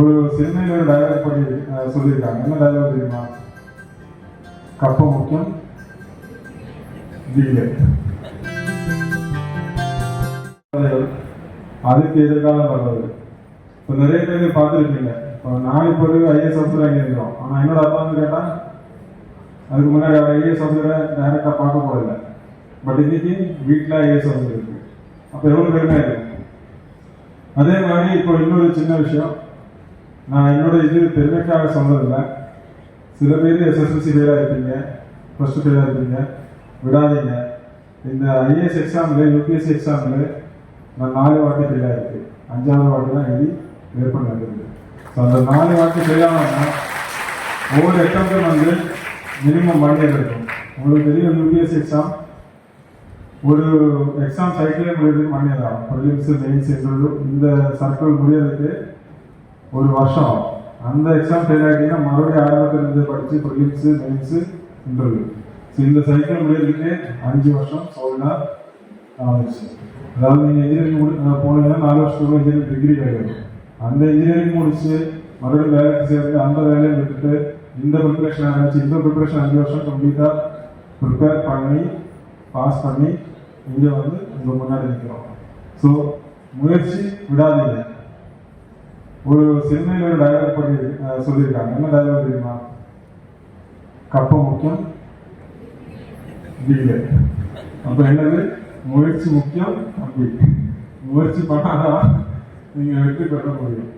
ஒரு சினிமையில் ஒரு டயலாக் பண்ணி சொல்லியிருக்காங்க. என்ன டயலாக் தெரியுமா? கப்பம் முக்கியம், வீடு. அதுக்கு எதிர்காலம் வர்றது. இப்போ நிறைய பேர் பார்த்துருப்பீங்க. இப்போ நான் இப்போ ஒரு ஐஏஎஸ் ஆஃபீஸர் அங்கே இருக்கிறோம். ஆனால் என்னோட அப்பா வந்து கேட்டால் அதுக்கு முன்னாடி அவர் ஐஏஎஸ் ஆஃபீஸரை டைரக்டாக பார்க்க போகல. பட் இன்னைக்கு வீட்டில் ஐஏஎஸ் ஆஃபீஸர் இருக்கு. அப்போ எவ்வளோ பெருமையாக இருக்கு. அதே மாதிரி இப்போ இன்னொரு சின்ன விஷயம், நான் என்னோட இது பெருமைக்காக சொன்னதில்லை. சில பேர் எஸ்எஸ்எல்சி ஃபெயிலாக இருப்பீங்க, ப்ளஸ் டூ ஃபெயிலாக இருப்பீங்க, விடாதீங்க. இந்த ஐஏஎஸ் எக்ஸாமில் யூபிஎஸ்சி எக்ஸாமில் நான் 4 வாட்டி ஃபெயிலாக இருக்கு. 5வது வாட்டி தான் எழுதி கிளியர் பண்ண இருக்குது. ஸோ அந்த 4 வாட்டி ஃபெயிலாகனா ஒவ்வொரு எக்ஸாமுக்கும் வந்து மினிமம் 1 இயர் இருக்கும். உங்களுக்கு தெரியும், யூபிஎஸ்சி எக்ஸாம் ஒரு எக்ஸாம் சைக்கிளே முடியறதுக்கு 1 இயர் ஆகும். ப்ரிலிம்ஸ், மெயின்ஸ், இன்டர்வியூ இந்த சர்க்கிள் முடியறதுக்கு 1 வருஷம் ஆகும். அந்த எக்ஸாம் ஃபெயில் ஆகிட்டீங்கன்னா மறுபடியும் ஆரம்பத்திலிருந்து படித்து ப்ரிலிம்ஸு, மெயின்ஸு, இன்டர்வியூ. ஸோ இந்த சைக்கிள் முடியறதுக்கு 5 வருஷம் சோல்டாக ஆகிடுச்சு. அதாவது நீங்கள் இன்ஜினியரிங் போனீங்கன்னா 4 வருஷத்துக்குள்ள இன்ஜினியரிங் டிகிரி கிடைக்கும். அந்த இன்ஜினியரிங் முடிச்சு மறுபடியும் வேலைக்கு சேர்ந்து அந்த வேலையை விட்டுட்டு இந்த ப்ரிப்பரேஷன் ஆரம்பிச்சு இந்த ப்ரிப்பரேஷன் 5 வருஷம் கம்ப்ளீட்டாக ப்ரிப்பேர் பண்ணி பாஸ் பண்ணி இங்கே வந்து உங்கள் முன்னாடி நிற்கிறோம். ஸோ முயற்சி விடாதீங்க. ஒரு சினிமையில் ஒரு டயலாக் பண்ணி சொல்லியிருக்காங்க. என்ன டயலாக் தெரியுமா? கப்பம் முக்கியம், வீடு. அப்போ என்னது? முயற்சி முக்கியம். அப்படி முயற்சி பண்ணாதான் நீங்கள் வெற்றி பெற முடியும்.